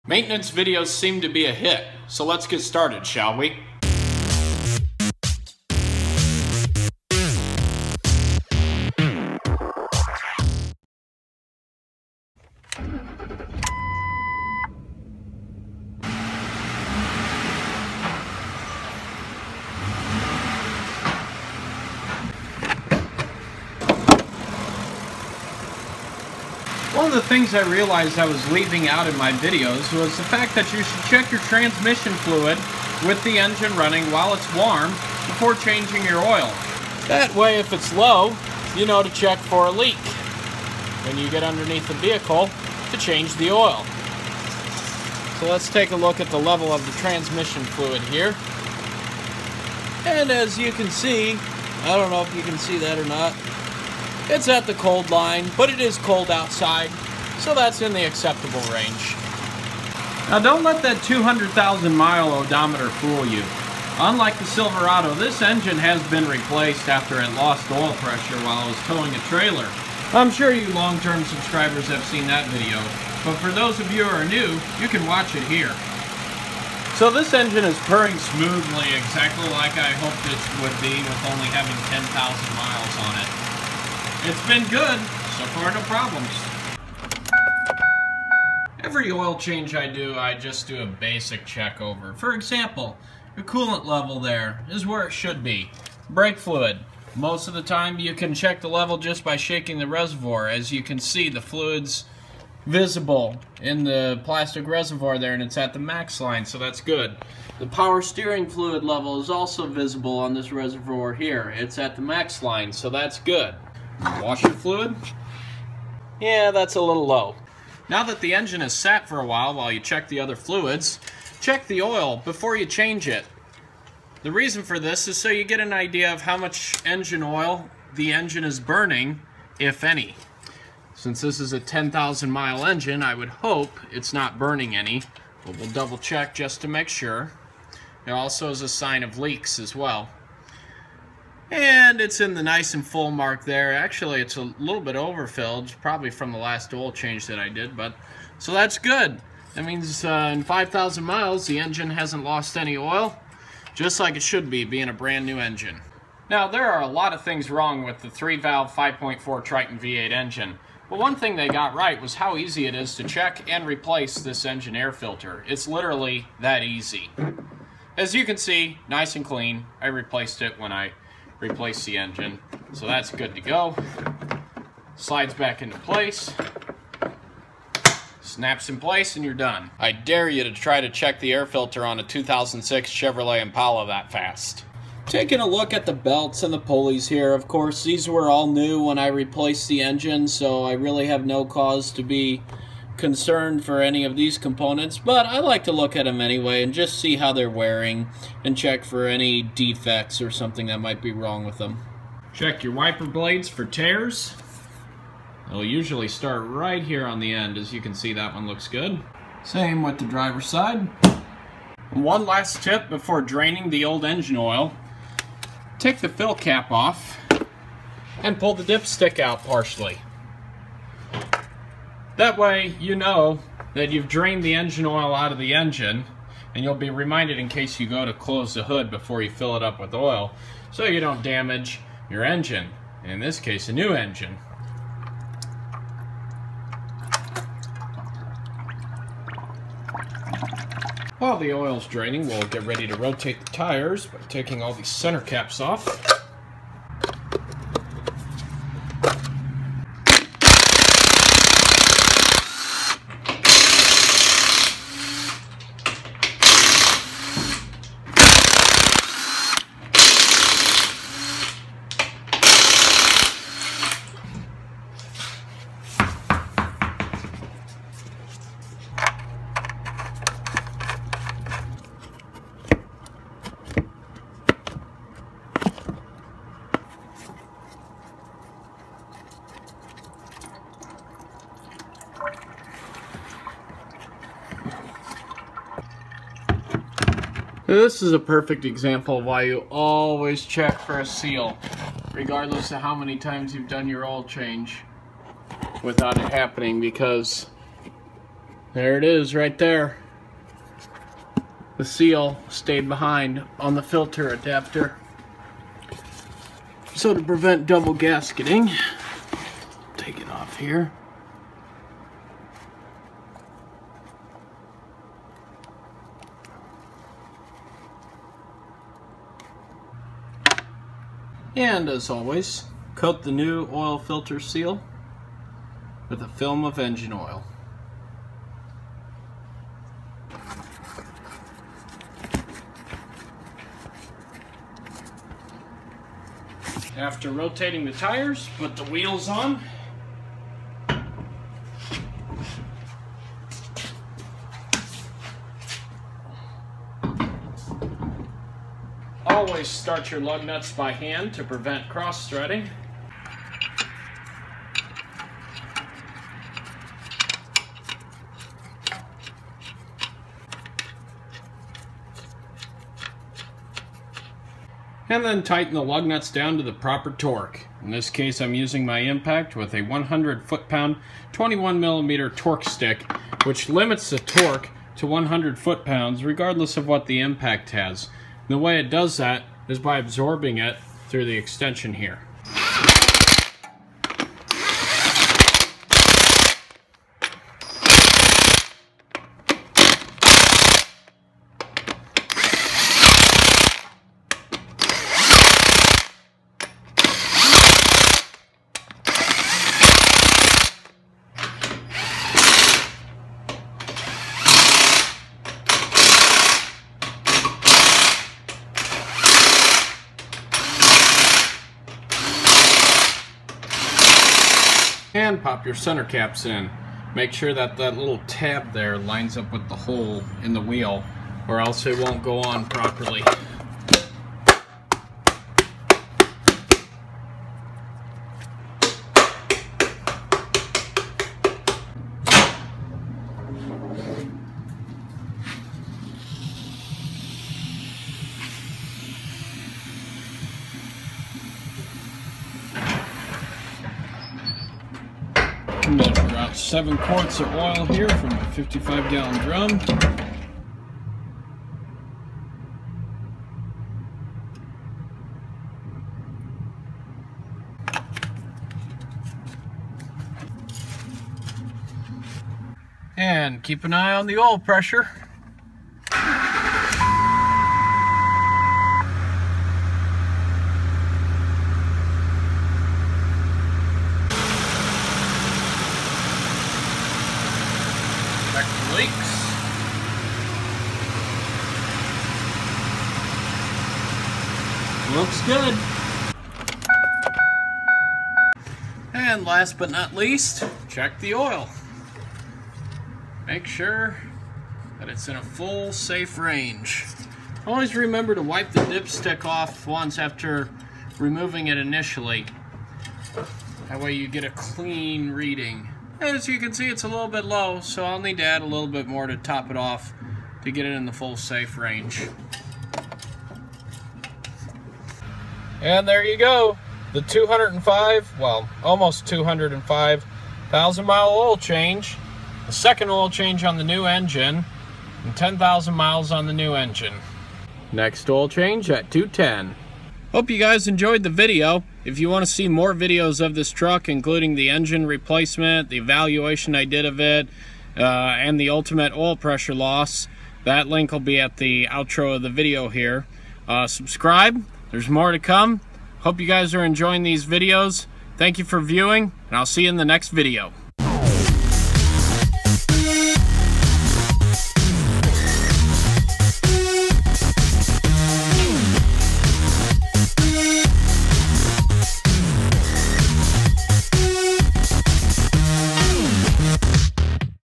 Maintenance videos seem to be a hit, so let's get started, shall we? One of the things I realized I was leaving out in my videos was the fact that you should check your transmission fluid with the engine running while it's warm before changing your oil. That way, if it's low, you know to check for a leak when you get underneath the vehicle to change the oil. So let's take a look at the level of the transmission fluid here. And as you can see, I don't know if you can see that or not, it's at the cold line, but it is cold outside, so that's in the acceptable range. Now don't let that 200,000 mile odometer fool you. Unlike the Silverado, this engine has been replaced after it lost oil pressure while it was towing a trailer. I'm sure you long-term subscribers have seen that video, but for those of you who are new, you can watch it here. So this engine is purring smoothly, exactly like I hoped it would be with only having 10,000 miles on it. It's been good, so far no problems. Every oil change I do, I just do a basic check over. For example, the coolant level there is where it should be. Brake fluid. Most of the time you can check the level just by shaking the reservoir. As you can see, the fluid's visible in the plastic reservoir there, and it's at the max line, so that's good. The power steering fluid level is also visible on this reservoir here. It's at the max line, so that's good. Washer fluid? Yeah, that's a little low. Now that the engine has sat for a while you check the other fluids, check the oil before you change it. The reason for this is so you get an idea of how much engine oil the engine is burning, if any. Since this is a 10,000 mile engine, I would hope it's not burning any, but we'll double check just to make sure. It also is a sign of leaks as well. And it's in the nice and full mark there. Actually, it's a little bit overfilled, probably from the last oil change that I did, but so that's good. That means in 5,000 miles, the engine hasn't lost any oil, just like it should be, being a brand new engine. Now, there are a lot of things wrong with the 3-valve 5.4 Triton V8 engine, but one thing they got right was how easy it is to check and replace this engine air filter. It's literally that easy. As you can see, nice and clean. I replaced it when I replace the engine, so that's good to go. Slides back into place, snaps in place, and you're done. I dare you to try to check the air filter on a 2006 Chevrolet Impala that fast. Taking a look at the belts and the pulleys here, of course these were all new when I replaced the engine, so I really have no cause to be concerned for any of these components, but I like to look at them anyway and just see how they're wearing and check for any defects or something that might be wrong with them. Check your wiper blades for tears. They'll usually start right here on the end. As you can see, that one looks good. Same with the driver's side. And one last tip before draining the old engine oil: take the fill cap off and pull the dipstick out partially. That way you know that you've drained the engine oil out of the engine, and you'll be reminded in case you go to close the hood before you fill it up with oil, so you don't damage your engine, in this case a new engine. While the oil's draining, we'll get ready to rotate the tires by taking all these center caps off. This is a perfect example of why you always check for a seal, regardless of how many times you've done your oil change without it happening, because There it is right there. The seal stayed behind on the filter adapter. So to prevent double gasketing, take it off here. And as always, coat the new oil filter seal with a film of engine oil. After rotating the tires, put the wheels on. Always start your lug nuts by hand to prevent cross-threading. And then tighten the lug nuts down to the proper torque. In this case, I'm using my impact with a 100 foot-pound 21mm torque stick, which limits the torque to 100 foot-pounds regardless of what the impact has. And the way it does that is by absorbing it through the extension here. And pop your center caps in. Make sure that that little tab there lines up with the hole in the wheel, or else it won't go on properly. I'm going to pour out 7 quarts of oil here from a 55-gallon drum. And keep an eye on the oil pressure. Check the leaks. Looks good. And last but not least, check the oil. Make sure that it's in a full safe range. Always remember to wipe the dipstick off once after removing it initially. That way you get a clean reading. As you can see, it's a little bit low, so I'll need to add a little bit more to top it off to get it in the full safe range. And there you go. The 205, well, almost 205,000 mile oil change. The second oil change on the new engine, and 10,000 miles on the new engine. Next oil change at 210. Hope you guys enjoyed the video. If you want to see more videos of this truck, including the engine replacement, the evaluation I did of it, and the ultimate oil pressure loss, that link will be at the outro of the video here. Subscribe. There's more to come. Hope you guys are enjoying these videos. Thank you for viewing, and I'll see you in the next video.